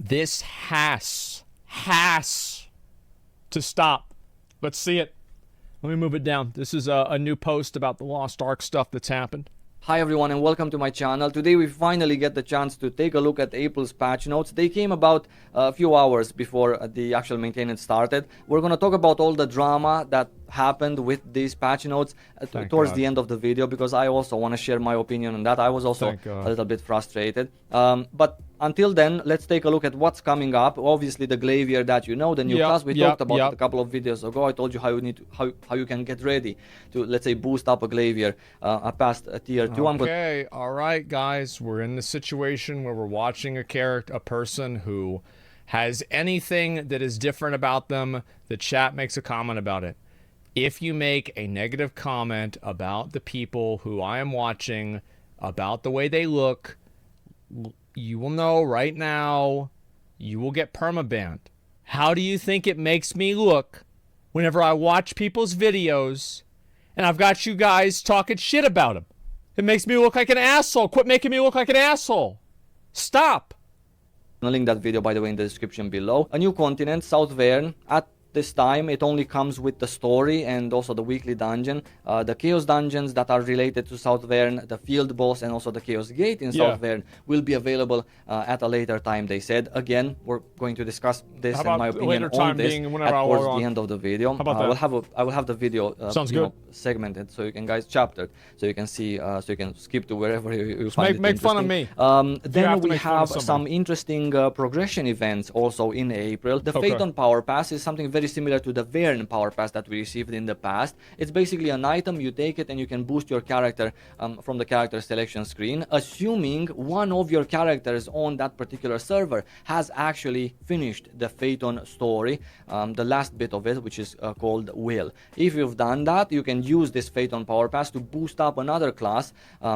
This has to stop. Let's see it. Let me move it down. This is a new post about the Lost Ark stuff that's happened. Hi everyone and welcome to my channel. Today we finally get the chance to take a look at April's patch notes. They came about a few hours before the actual maintenance started. We're going to talk about all the drama that happened with these patch notes towards the end of the video, because I also want to share my opinion on that. I was also a little bit frustrated. But until then, let's take a look at what's coming up. Obviously the Glavier that you know, the new class, we talked about it a couple of videos ago. I told you how you need to, how you can get ready to, let's say, boost up a Glavier past tier 2. Okay, all right guys, we're in the situation where we're watching a person who has anything that is different about them. The chat makes a comment about it. If you make a negative comment about the people who I am watching, about the way they look, you will know right now you will get permabanned. How do you think it makes me look whenever I watch people's videos and I've got you guys talking shit about them? It makes me look like an asshole. Quit making me look like an asshole. Stop. I'll link that video, by the way, in the description below. A new continent, South Verne. At this time, it only comes with the story and also the weekly dungeon. The Chaos dungeons that are related to South Verne, the field boss, and also the Chaos Gate in South Verne will be available at a later time, they said. Again, we're going to discuss this and my opinion on this towards the end of the video. How about that? I will have the video Sounds good. Segmented, so you can guys chaptered, so you can see, so you can skip to wherever you find it make fun of me. Then we have some interesting progression events also in April. The Feiton Powerpass is something very similar to the Verne Powerpass that we received in the past. It's basically an item, you take it and you can boost your character from the character selection screen, assuming one of your characters on that particular server has actually finished the Feiton story, the last bit of it, which is called Will. If you've done that, you can use this Feiton Powerpass to boost up another class,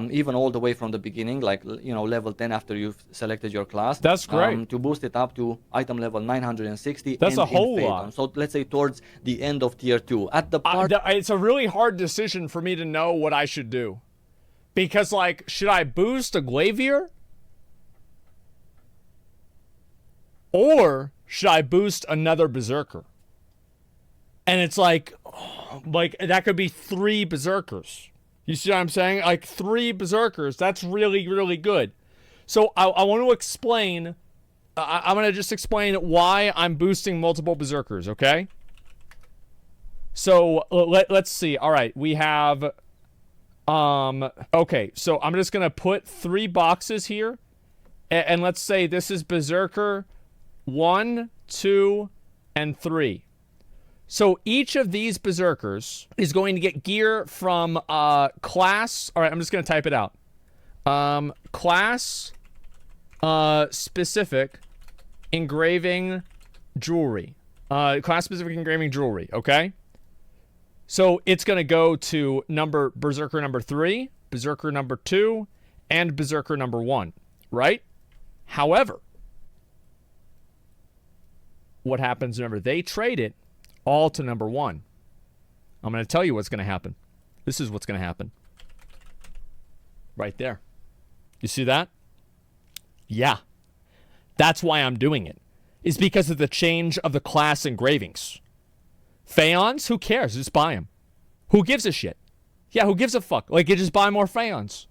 even all the way from the beginning, like, you know, level 10 after you've selected your class. That's great. To boost it up to item level 960. That's a whole lot. So let's say towards the end of tier 2. At the part, it's a really hard decision for me to know what I should do, because, like, should I boost a Glavier or should I boost another Berserker? And it's like that could be 3 Berserkers. You see what I'm saying? Like 3 Berserkers. That's really, really good. So I want to explain. I'm going to just explain why I'm boosting multiple Berserkers, okay? So let's see. All right, we have okay, so I'm just going to put 3 boxes here, and let's say this is Berserker 1, 2, and 3. So each of these Berserkers is going to get gear from class. All right, I'm just going to type it out. Class specific engraving jewelry. Class specific engraving jewelry, okay? So it's going to go to Berserker number 3, Berserker number 2, and Berserker number 1, right? However, what happens whenever they trade it all to number 1? I'm going to tell you what's going to happen. This is what's going to happen. Right there. You see that? Yeah. That's why I'm doing it. It's because of the change of the class engravings. Phaons? Who cares? Just buy them. Who gives a shit? Yeah, who gives a fuck? Like, you just buy more Phaons.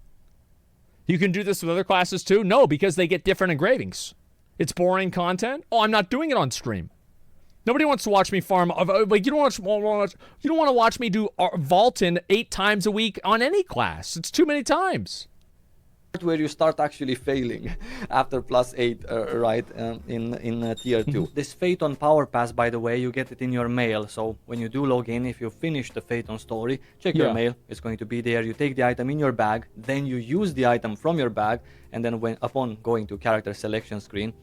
You can do this with other classes too? No, because they get different engravings. It's boring content? Oh, I'm not doing it on stream. Nobody wants to watch me farm. Like, you don't want to watch me do Vaultin 8 times a week on any class. It's too many times. Where you start actually failing after +8, right, in tier 2. This Feiton Powerpass, by the way, you get it in your mail. So when you do log in, if you finish the Feiton story, check your mail. It's going to be there. You take the item in your bag, then you use the item from your bag, and then upon going to character selection screen,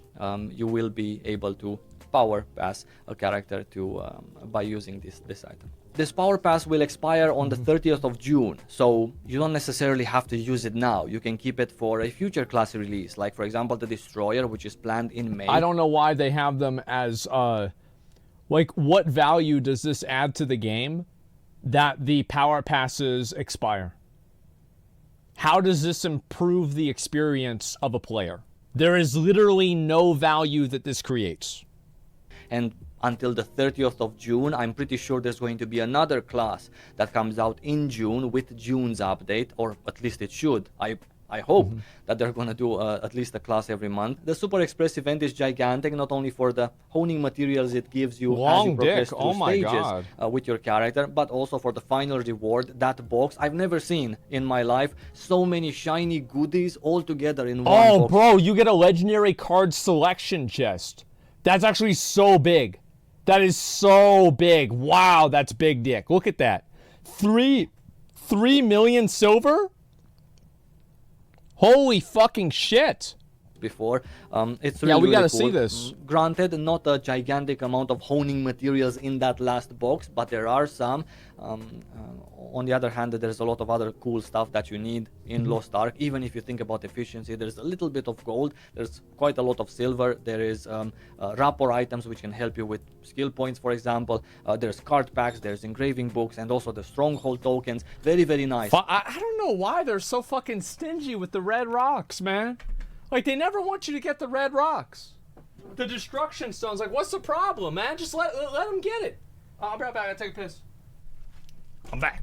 you will be able to power pass a character to by using this item. This power pass will expire on the 30th of June, so you don't necessarily have to use it now. You can keep it for a future class release, like for example the Destroyer, which is planned in May. I don't know why they have them as like, what value does this add to the game that the power passes expire? How does this improve the experience of a player? There is literally no value that this creates. And until the 30th of June, I'm pretty sure there's going to be another class that comes out in June with June's update, or at least it should. I hope that they're going to do at least a class every month. The Super Express event is gigantic, not only for the honing materials it gives you as you progress through stages with your character, but also for the final reward, that box. I've never seen in my life so many shiny goodies all together in one box. Oh, bro, you get a legendary card selection chest. That's actually so big. That is so big. Wow, that's big dick. Look at that. 3 million silver? Holy fucking shit. Before it's really, we gotta really see cool. this. Granted, not a gigantic amount of honing materials in that last box, but there are some. On the other hand, there's a lot of other cool stuff that you need in Lost Ark. Even if you think about efficiency, there's a little bit of gold, there's quite a lot of silver, there is rapport items which can help you with skill points, for example. There's card packs, there's engraving books, and also the stronghold tokens. Very, very nice. I don't know why they're so fucking stingy with the red rocks, man. Like, they never want you to get the red rocks. The destruction stones, like, what's the problem, man? Just let them get it. I'll be right back, I gotta take a piss. I'm back.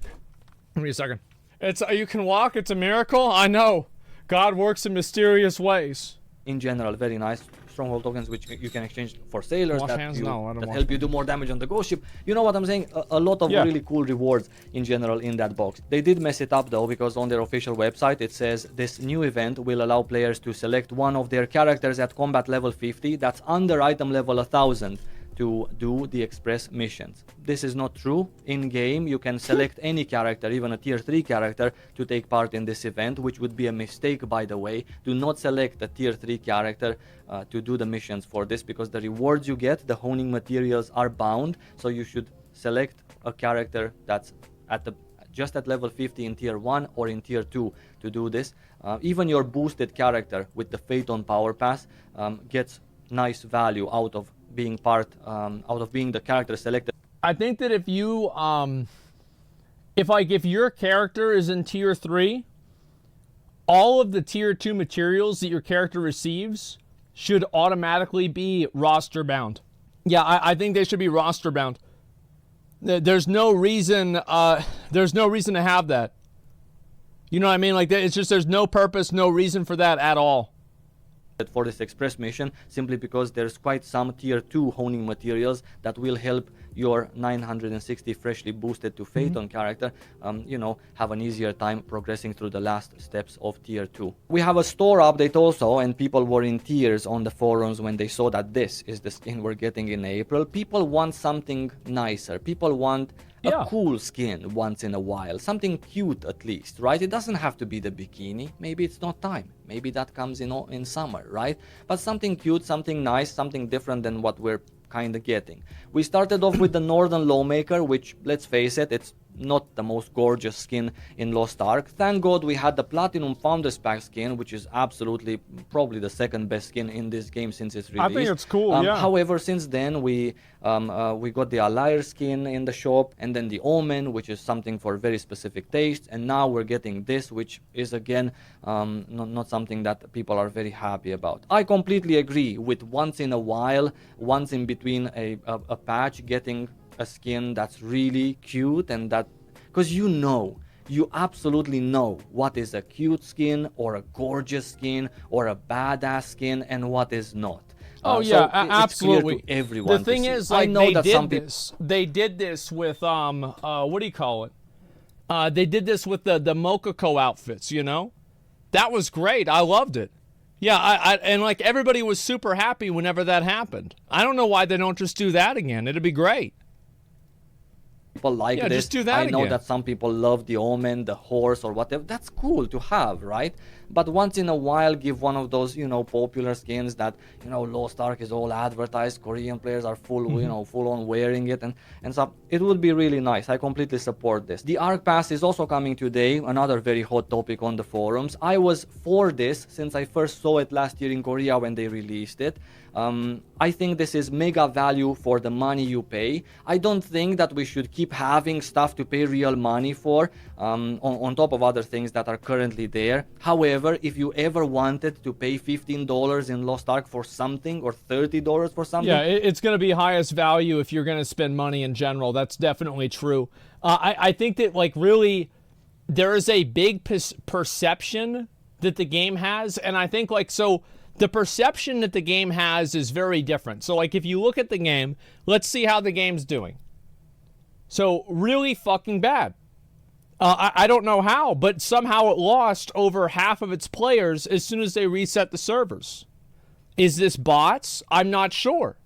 Give me a second. It's you can walk, it's a miracle. I know. God works in mysterious ways. In general, very nice. Stronghold tokens which you can exchange for sailors that that help you do more damage on the ghost ship. You know what I'm saying? A lot of really cool rewards in general in that box. They did mess it up though, because on their official website it says this new event will allow players to select one of their characters at combat level 50 that's under item level 1000 to do the express missions. This is not true. In game you can select any character, even a tier 3 character, to take part in this event, which would be a mistake, by the way. Do not select a tier 3 character to do the missions for this, because the rewards you get, the honing materials, are bound. So you should select a character that's at just at level 50 in tier 1 or in tier 2 to do this. Even your boosted character with the Feiton Powerpass gets nice value out of being the character selected. I think that if you if your character is in tier 3, all of the tier 2 materials that your character receives should automatically be roster bound. Yeah, I think they should be roster bound. There's no reason to have that. You know what I mean? Like, it's just, there's no purpose, no reason for that at all. For this express mission, simply because there's quite some tier 2 honing materials that will help your 960 freshly boosted to Phaeton character you know, have an easier time progressing through the last steps of tier 2. We have a store update also, and people were in tears on the forums when they saw that this is the skin we're getting in April. People want something nicer. People want a cool skin once in a while, something cute at least, right? It doesn't have to be the bikini. Maybe it's not time. Maybe that comes in summer, right? But something cute, something nice, something different than what we're kind of getting. We started off with the Northern Lawmaker, which, let's face it, it's not the most gorgeous skin in Lost Ark. Thank God we had the Platinum Founders Pack skin, which is absolutely probably the second best skin in this game since its release. I think it's cool, yeah. However, since then we got the Allyre skin in the shop, and then the Omen, which is something for very specific tastes, and now we're getting this, which is again not something that people are very happy about. I completely agree with once in a while, once in between a patch, getting a skin that's really cute, and that, because you absolutely know what is a cute skin or a gorgeous skin or a badass skin and what is not. Oh yeah, so absolutely. It's clear to everyone. The thing is, like, they did this with what do you call it? They did this with the Mokoko outfits. You know, that was great. I loved it. Yeah, and like everybody was super happy whenever that happened. I don't know why they don't just do that again. It'd be great. People like this. Just do that I know again. that some people love the Omen, the horse, or whatever. That's cool to have, right? But once in a while, give one of those, you know, popular skins that, you know, Lost Ark is all advertised. Korean players are full, you know, full on wearing it, and stuff. It would be really nice. I completely support this. The Ark Pass is also coming today. Another very hot topic on the forums. I was for this since I first saw it last year in Korea when they released it. I think this is mega value for the money you pay. I don't think that we should keep having stuff to pay real money for on top of other things that are currently there. However, However, if you ever wanted to pay $15 in Lost Ark for something, or $30 for something, Yeah, it's going to be highest value if you're going to spend money in general. That's definitely true. I think that, like, really, there is a big perception that the game has, and I think, like, so the perception that the game has is very different. So, like, if you look at the game, let's see how the game's doing. So, really fucking bad. I don't know how, but somehow it lost over half of its players as soon as they reset the servers. Is this bots? I'm not sure.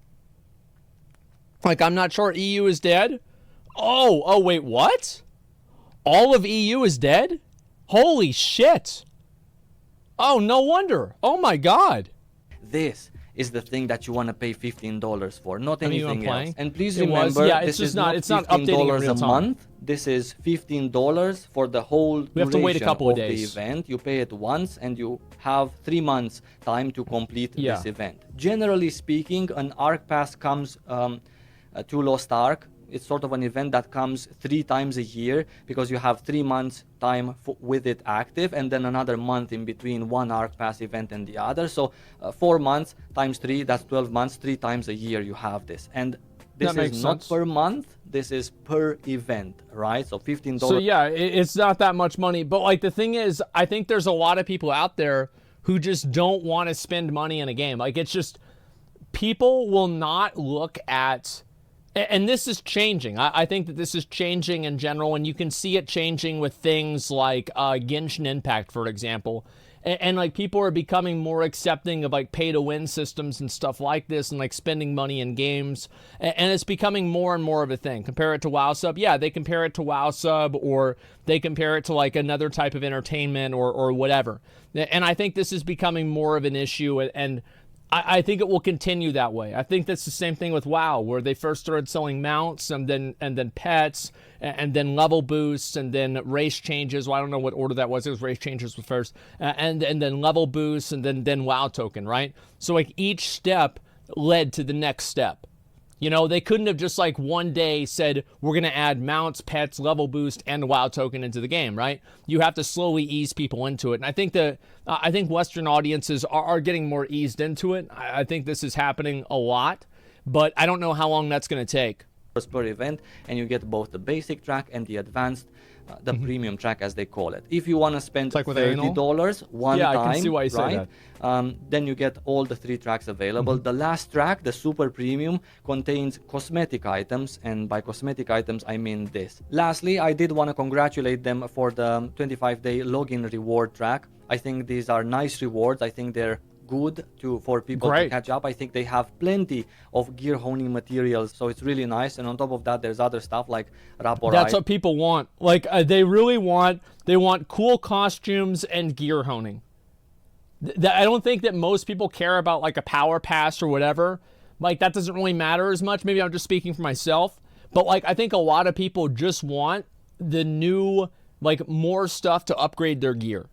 Like, I'm not sure EU is dead. Oh, wait, what? All of EU is dead? Holy shit. Oh, no wonder. Oh, my God. this is the thing that you want to pay $15 for, not anything else. And please It was. remember, Yeah, this it's is not updating in $15 real a time. month. This is $15 for the whole We have to wait a couple of the days. event. You pay it once, and you have 3 months time to complete this event. Generally speaking, an Ark Pass comes to Lost Ark. It's sort of an event that comes 3 times a year, because you have 3 months time with it active, and then another month in between one Ark Pass event and the other. So 4 months times 3, that's 12 months. 3 times a year you have this. And this is not per month, this is per event, right? So $15. So yeah, it's not that much money. But like, the thing is, I think there's a lot of people out there who just don't want to spend money in a game. Like, it's just, people will not look at, and this is changing. I think that this is changing in general, and you can see it changing with things like Genshin Impact, for example. And like, people are becoming more accepting of like pay-to-win systems and stuff like this, and like spending money in games. And it's becoming more and more of a thing. Compare it to WoW Sub. Yeah, they compare it to WoW Sub, or they compare it to like another type of entertainment, or whatever. And I think this is becoming more of an issue, and I think it will continue that way. I think that's the same thing with WoW, where they first started selling mounts, and then pets, and then level boosts, and then race changes. Well, I don't know what order that was. It was race changes was first, and then level boosts, and then WoW token, right? So like, each step led to the next step. You know, they couldn't have just like one day said, we're going to add mounts, pets, level boost, and WoW token into the game, right? You have to slowly ease people into it. And I think I think Western audiences are getting more eased into it. I think this is happening a lot, but I don't know how long that's going to take. Per event, and you get both the basic track and the advanced, the premium track, as they call it. If you want to spend like $30 one time, I can see why you say right? Then you get all the 3 tracks available. The last track, the super premium, contains cosmetic items, and by cosmetic items I mean this. Lastly, I did want to congratulate them for the 25-day login reward track. I think these are nice rewards. I think they're good for people to catch up. I think they have plenty of gear honing materials, so it's really nice. And on top of that, there's other stuff like Raporai. That's what people want. Like, they really want, they want cool costumes and gear honing. I don't think that most people care about like a power pass or whatever. Like, that doesn't really matter as much. Maybe I'm just speaking for myself, but like, I think a lot of people just want the new, like, more stuff to upgrade their gear.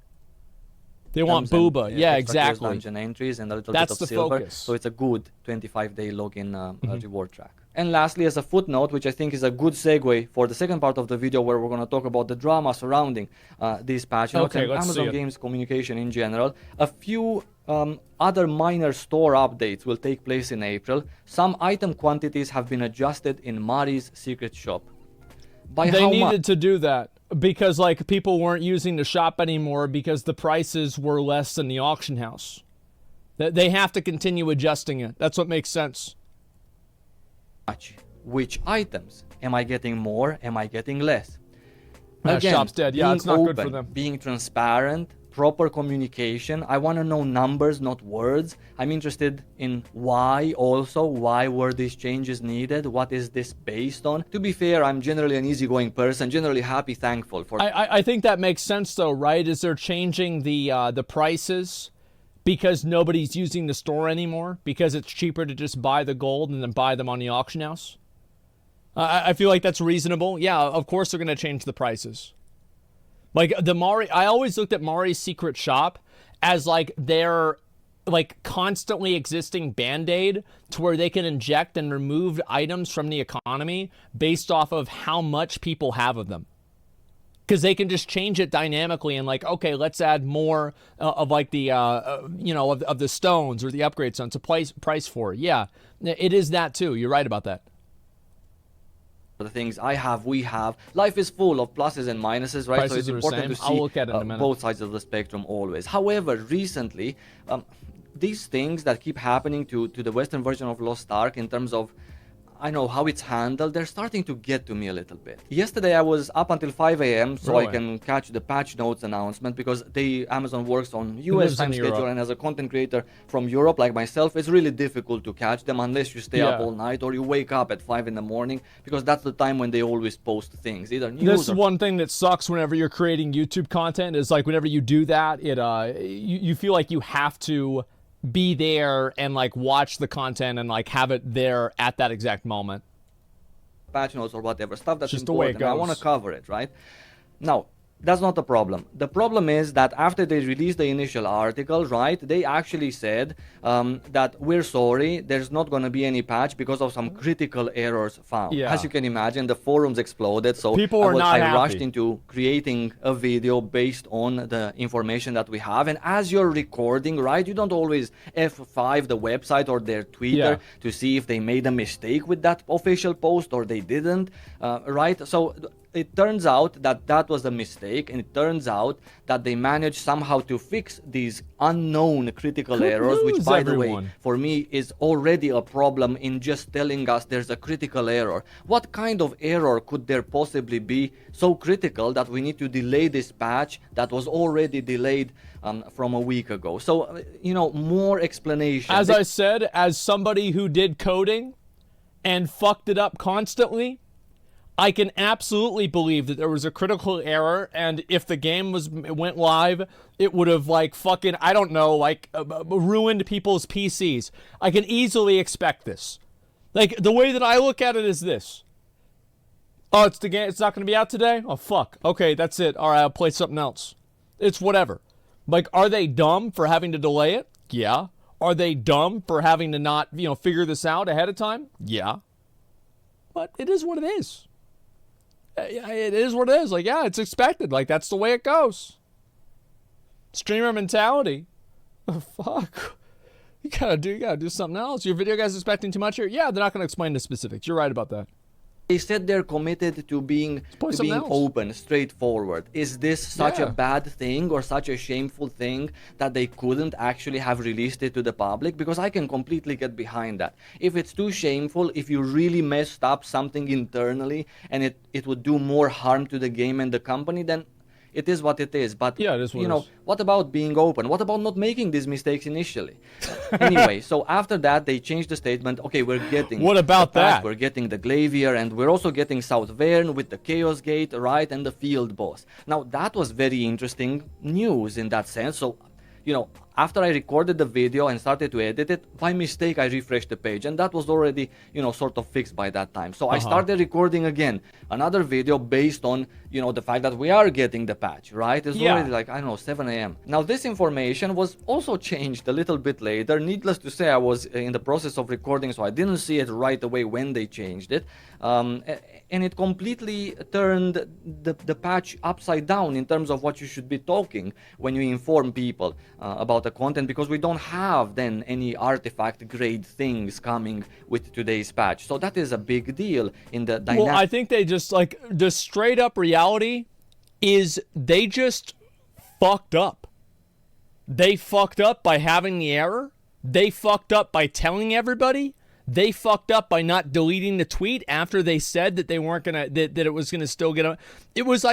They want booba. Yeah, exactly. Dungeon entries and a little bit of silver. Focus. So it's a good 25-day login reward track. And lastly, as a footnote, which I think is a good segue for the second part of the video, where we're going to talk about the drama surrounding these patch notes and Amazon Games communication in general. A few other minor store updates will take place in April. Some item quantities have been adjusted in Mari's secret shop. By they how needed much? to do that because like, people weren't using the shop anymore because the prices were less than the auction house. They have to continue adjusting it. That's what makes sense. Which items? Am I getting more? Am I getting less? Again, shop's dead. Yeah, it's not good for them. Being transparent, proper communication. I want to know numbers, not words. I'm interested in why also. Why were these changes needed? What is this based on? To be fair, I'm generally an easygoing person, generally happy, thankful for. I think that makes sense though, right? Is they're changing the prices because nobody's using the store anymore, because it's cheaper to just buy the gold and then buy them on the auction house. I feel like that's reasonable. Yeah, of course they're going to change the prices. Like the Mari, I always looked at Mari's secret shop as like their like constantly existing band-aid to where they can inject and remove items from the economy based off of how much people have of them. because they can just change it dynamically and like, okay, let's add more of like the you know, of the stones or the upgrade stones, a price for it. Yeah, it is that too. You're right about that. The things I have, we have. Life is full of pluses and minuses, right? Prices so it's are the important same. to see I'll look at it in a minute. both sides of the spectrum always. However, recently, these things that keep happening to the Western version of Lost Ark in terms of, I know how it's handled, they're starting to get to me a little bit. Yesterday I was up until 5 a.m. so I can catch the patch notes announcement, because Amazon works on US time schedule, and as a content creator from Europe like myself, it's really difficult to catch them unless you stay up all night or you wake up at 5 in the morning, because that's the time when they always post things, either news. This is one thing that sucks whenever you're creating YouTube content, is like whenever you do that, it you feel like you have to be there and like watch the content and like have it there at that exact moment. Patch notes or whatever stuff that's just the way it important. goes. I want to cover it, right? Now, that's not the problem. The problem is that after they released the initial article, right, they actually said that we're sorry, there's not going to be any patch because of some critical errors found. Yeah. As you can imagine, the forums exploded, so people are not I happy. rushed into creating a video based on the information that we have. And as you're recording, right, you don't always F5 the website or their Twitter to see if they made a mistake with that official post or they didn't, right? So it turns out that that was a mistake, and it turns out that they managed somehow to fix these unknown critical errors, which, by the way, for me is already a problem in just telling us there's a critical error. What kind of error could there possibly be so critical that we need to delay this patch that was already delayed from a week ago? So, you know, more explanation. As I said, as somebody who did coding and fucked it up constantly, I can absolutely believe that there was a critical error, and if the game went live, it would have like fucking, I don't know, like ruined people's PCs. I can easily expect this. Like, the way that I look at it is this. Oh, it's the game, it's not going to be out today? Oh, fuck. Okay, that's it. All right, I'll play something else. It's whatever. Like, are they dumb for having to delay it? Yeah. Are they dumb for having to not, you know, figure this out ahead of time? Yeah. But it is what it is. It is what it is. Like, yeah, it's expected. Like, that's the way it goes. Streamer mentality. Oh, fuck. You gotta do something else. Your video guys expecting too much here? Yeah, they're not gonna explain the specifics. You're right about that. They said they're committed to being open, straightforward. Is this such a bad thing or such a shameful thing that they couldn't actually have released it to the public? Because I can completely get behind that. If it's too shameful, if you really messed up something internally and it would do more harm to the game and the company, then it is what it is. But yeah, it is what you know, what about being open? What about not making these mistakes initially? Anyway, so after that they changed the statement. Okay, we're getting what about that? We're getting the Glavier, and we're also getting South Verne with the Chaos Gate, right, and the Field Boss. Now that was very interesting news in that sense. So, you know, after I recorded the video and started to edit it, by mistake I refreshed the page, and that was already, you know, sort of fixed by that time. So I started recording again another video based on, you know, the fact that we are getting the patch, right? It's already like, I don't know, 7 a.m. Now this information was also changed a little bit later. Needless to say, I was in the process of recording, so I didn't see it right away when they changed it. And it completely turned the patch upside down in terms of what you should be talking when you inform people about the content, because we don't have then any artifact grade things coming with today's patch. So that is a big deal in the dynamic. Well, I think they just, like, the straight up reality is they just fucked up. They fucked up by having the error. They fucked up by telling everybody. They fucked up by not deleting the tweet after they said that they weren't gonna, that it was gonna still get a. It was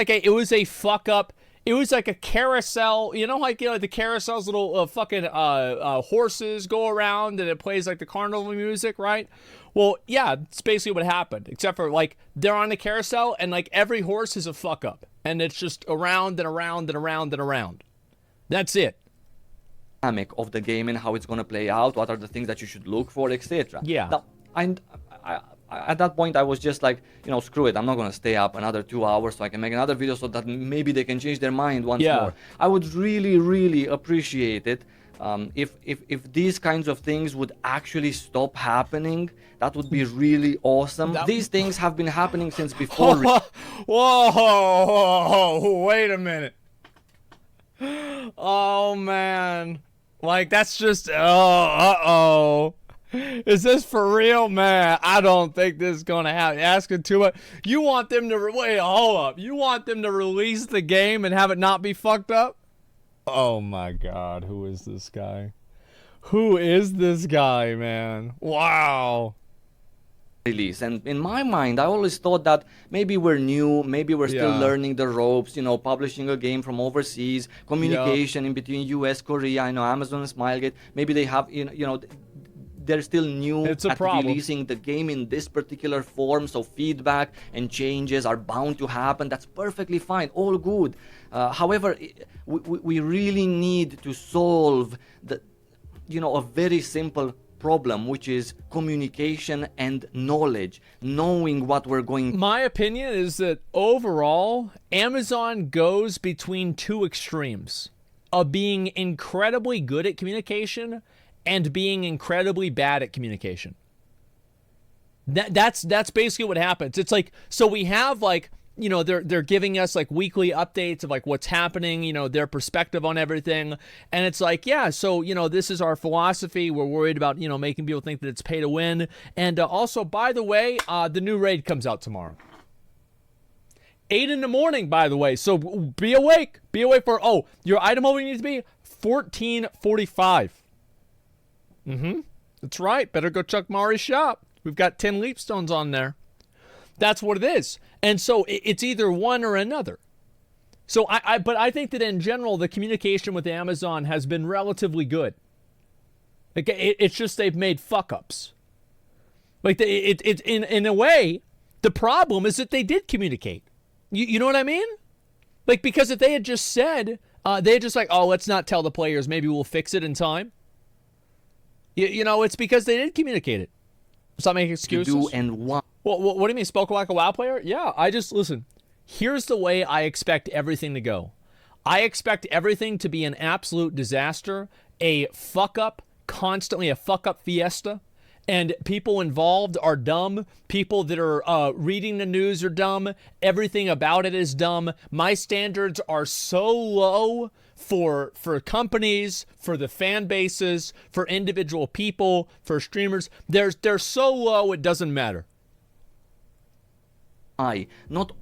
a fuck up. It was like a carousel, you know, like, you know, the carousel's little fucking horses go around and it plays like the carnival music, right? Well, yeah, it's basically what happened, except for like they're on the carousel and like every horse is a fuck up, and it's just around and around and around and around. That's it. Of the game and how it's going to play out, what are the things that you should look for, etc. Yeah. Now, I at that point I was just like, you know, screw it, I'm not going to stay up another 2 hours so I can make another video so that maybe they can change their mind once more. I would really appreciate it If these kinds of things would actually stop happening, that would be really awesome. These things have been happening since before. Whoa, wait a minute. Oh man, like that's just uh-oh. Is this for real, man? I don't think this is gonna happen. Asking too much. You want them to wait? Hold up. You want them to release the game and have it not be fucked up? Oh my God, who is this guy? Who is this guy, man? Wow. Release. And in my mind, I always thought that maybe we're new, maybe we're still learning the ropes, you know, publishing a game from overseas, communication in between US, Korea, I know Amazon and Smilegate, maybe they have, you know, they're still new at releasing the game in this particular form, so feedback and changes are bound to happen. That's perfectly fine, all good. However, we really need to solve the, you know, a very simple problem, which is communication and knowledge, knowing what we're going. My opinion is that overall, Amazon goes between two extremes of being incredibly good at communication and being incredibly bad at communication. That's basically what happens. It's like, so we have like, you know, they're giving us like weekly updates of like what's happening, you know, their perspective on everything. And it's like, yeah, so, you know, this is our philosophy. We're worried about, you know, making people think that it's pay to win. And also, by the way, the new raid comes out tomorrow. 8 in the morning, by the way. So be awake. Be awake for, oh, your item over needs to be 1445. That's right. Better go check Mari's shop. We've got 10 leap stones on there. That's what it is. And so it's either one or another. So but I think that in general, the communication with Amazon has been relatively good. Like it's just they've made fuck ups. Like in a way, the problem is that they did communicate. You know what I mean? Like, because if they had just said, they had just like, oh, let's not tell the players, maybe we'll fix it in time. You know, it's because they did communicate it. Stop making excuses. Do and want. Well, what do you mean, spoke like a WoW player? Yeah, listen, here's the way I expect everything to go. I expect everything to be an absolute disaster, a fuck-up, constantly a fuck-up fiesta, and people involved are dumb. People that are reading the news are dumb. Everything about it is dumb. My standards are so low for companies, for the fan bases, for individual people, for streamers. They're so low it doesn't matter. Not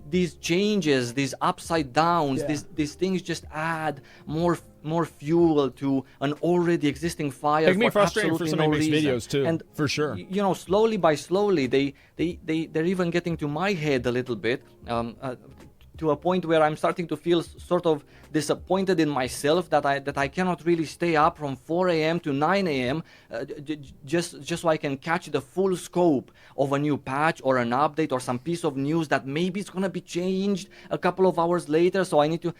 these changes, these upside downs, these things just add more fuel to an already existing fire. It can be frustrating for somebody who makes videos too, and for sure. You know, slowly by slowly, they're even getting to my head a little bit. To a point where I'm starting to feel sort of disappointed in myself that I cannot really stay up from 4 a.m. to 9 a.m. Just so I can catch the full scope of a new patch or an update or some piece of news that maybe it's gonna be changed a couple of hours later. So I need to,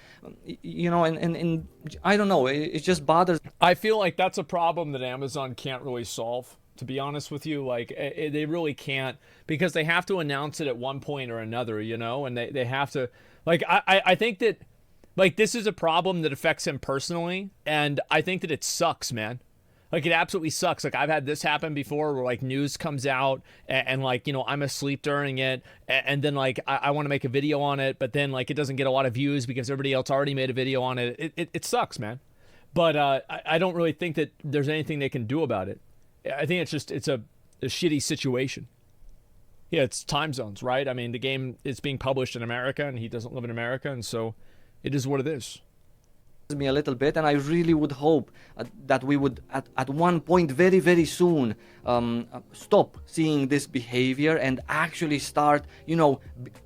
you know, and I don't know. It just bothers. I feel like that's a problem that Amazon can't really solve. To be honest with you, like they really can't, because they have to announce it at one point or another, you know, and they have to, like, I think that, like, this is a problem that affects him personally, and I think that it sucks, man. Like, it absolutely sucks. Like, I've had this happen before where, like, news comes out and like, you know, I'm asleep during it, and then, like, I want to make a video on it, but then, like, it doesn't get a lot of views because everybody else already made a video on it. It sucks, man. But I don't really think that there's anything they can do about it. I think it's a shitty situation. Yeah, it's time zones, right? I mean, the game is being published in America, and he doesn't live in America, and so it is what it is. Me a little bit, and I really would hope that we would at one point very, very soon stop seeing this behavior and actually start, you know,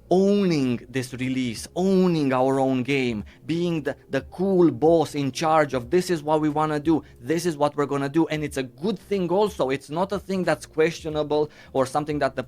owning this release, owning our own game, being the cool boss in charge of this is what we want to do, this is what we're going to do. And it's a good thing also. It's not a thing that's questionable or something that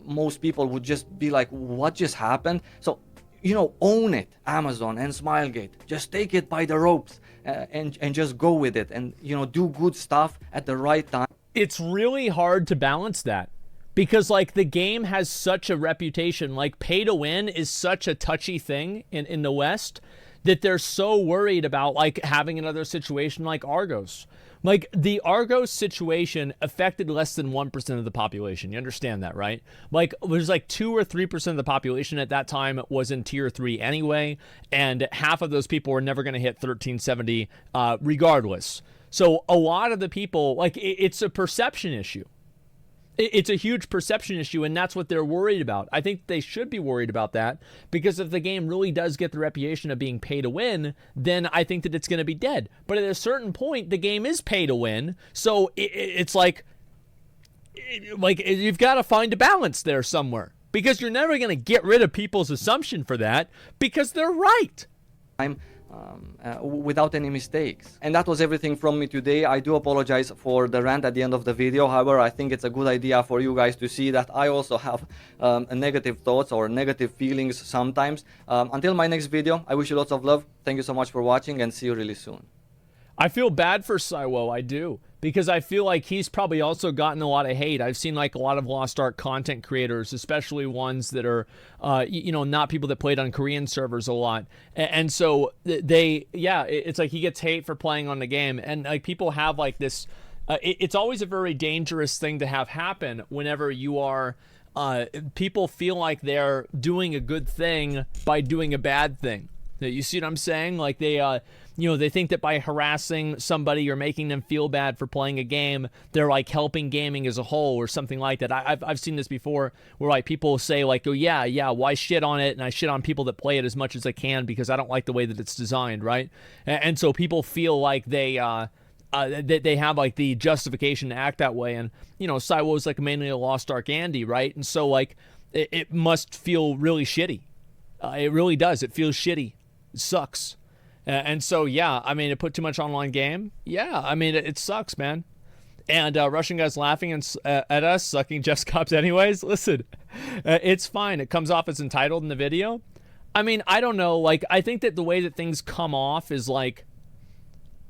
most people would just be like, what just happened? So, you know, own it, Amazon and Smilegate. Just take it by the ropes and just go with it, and, you know, do good stuff at the right time. It's really hard to balance that, because, like, the game has such a reputation. Like, pay to win is such a touchy thing in the West that they're so worried about like having another situation like Argos. Like the Argos situation affected less than 1% of the population. You understand that, right? Like there's like 2 or 3% of the population at that time was in tier 3 anyway, and half of those people were never going to hit 1370 regardless. So a lot of the people, like it's a perception issue. It's a huge perception issue, and that's what they're worried about. I think they should be worried about that, because if the game really does get the reputation of being pay to win, then I think that it's going to be dead. But at a certain point, the game is pay to win, so it's like you've got to find a balance there somewhere, because you're never going to get rid of people's assumption for that, because they're right. Without any mistakes. And that was everything from me today. I do apologize for the rant at the end of the video. However, I think it's a good idea for you guys to see that I also have negative thoughts or negative feelings sometimes. Until my next video, I wish you lots of love. Thank you so much for watching, and see you really soon. I feel bad for Sywo, I do, because I feel like he's probably also gotten a lot of hate. I've seen like a lot of Lost Ark content creators, especially ones that are, not people that played on Korean servers a lot. And so it's like he gets hate for playing on the game. And like people have like this, it's always a very dangerous thing to have happen whenever you are, people feel like they're doing a good thing by doing a bad thing. You see what I'm saying? Like they think that by harassing somebody or making them feel bad for playing a game, they're like helping gaming as a whole or something like that. I've seen this before where like people say like, oh yeah, why shit on it? And I shit on people that play it as much as I can because I don't like the way that it's designed, right? And so people feel like they have like the justification to act that way. And Sywo is like mainly a Lost Ark Andy, right? And so like it must feel really shitty. It really does. It feels shitty. It sucks. And so, yeah, I mean, it put too much online game. Yeah, I mean, it sucks, man. And Russian guys laughing at us, sucking Jeff's cops anyways. Listen, it's fine. It comes off as entitled in the video. I mean, I don't know. Like, I think that the way that things come off is like,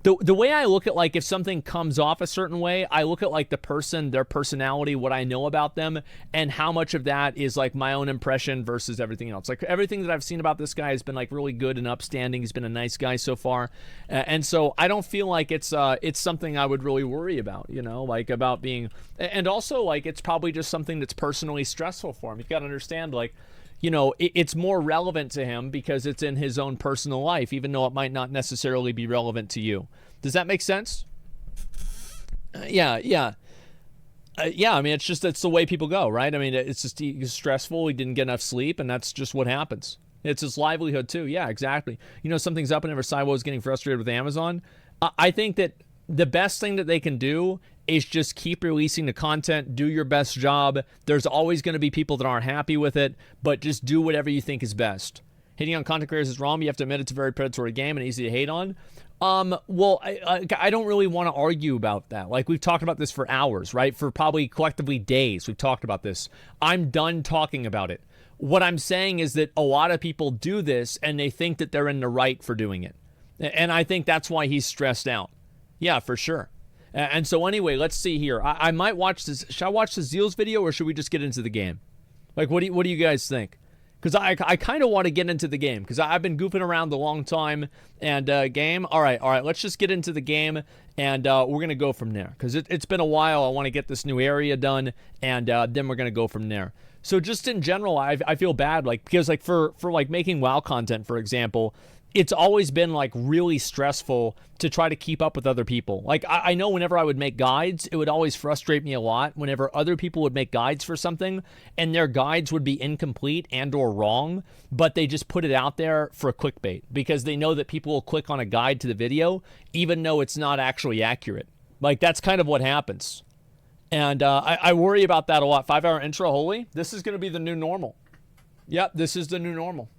the way I look at, like, if something comes off a certain way, I look at, like, the person, their personality, what I know about them, and how much of that is, like, my own impression versus everything else. Like, everything that I've seen about this guy has been, like, really good and upstanding. He's been a nice guy so far. And so I don't feel like it's something I would really worry about, like, about being... And also, like, it's probably just something that's personally stressful for him. You've got to understand, like... it's more relevant to him because it's in his own personal life, even though it might not necessarily be relevant to you. Does that make sense? Yeah. I mean, it's the way people go, right? I mean, it's just he's stressful. He didn't get enough sleep, and that's just what happens. It's his livelihood too. Yeah, exactly. Something's up whenever Sywo is getting frustrated with Amazon. I think that the best thing that they can do is just keep releasing the content, do your best job. There's always going to be people that aren't happy with it, but just do whatever you think is best. Hating on content creators is wrong. You have to admit it's a very predatory game and easy to hate on. Well, I don't really want to argue about that. Like, we've talked about this for hours, right? For probably collectively days, we've talked about this. I'm done talking about it. What I'm saying is that a lot of people do this and they think that they're in the right for doing it. And I think that's why he's stressed out. Yeah, for sure. And so anyway, let's see here. I might watch this. Should I watch the Zeal's video or should we just get into the game? Like, what do you guys think? Because I kind of want to get into the game because I've been goofing around a long time and game. All right. Let's just get into the game and we're going to go from there because it's been a while. I want to get this new area done and then we're going to go from there. So just in general, I feel bad because for like making WoW content, for example, it's always been like really stressful to try to keep up with other people. Like I know whenever I would make guides, it would always frustrate me a lot whenever other people would make guides for something and their guides would be incomplete and or wrong, but they just put it out there for clickbait because they know that people will click on a guide to the video even though it's not actually accurate. Like that's kind of what happens. And I worry about that a lot. 5-hour intro, holy. This is going to be the new normal. Yep, this is the new normal.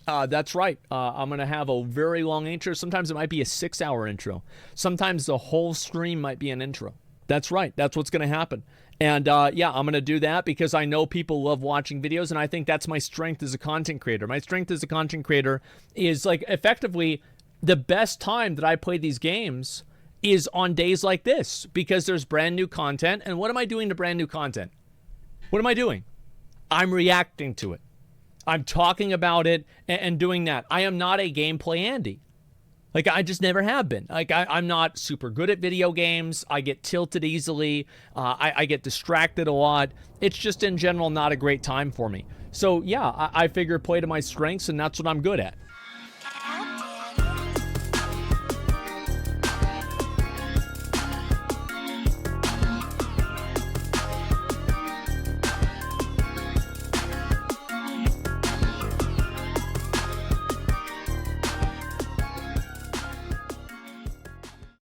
That's right. I'm going to have a very long intro. Sometimes it might be a 6-hour intro. Sometimes the whole stream might be an intro. That's right. That's what's going to happen. And yeah, I'm going to do that because I know people love watching videos, and I think that's my strength as a content creator. My strength as a content creator is like effectively the best time that I play these games is on days like this because there's brand new content. And what am I doing to brand new content? What am I doing? I'm reacting to it. I'm talking about it and doing that. I am not a gameplay Andy. Like, I just never have been. Like, I'm not super good at video games. I get tilted easily. I get distracted a lot. It's just, in general, not a great time for me. So, yeah, I figure play to my strengths, and that's what I'm good at.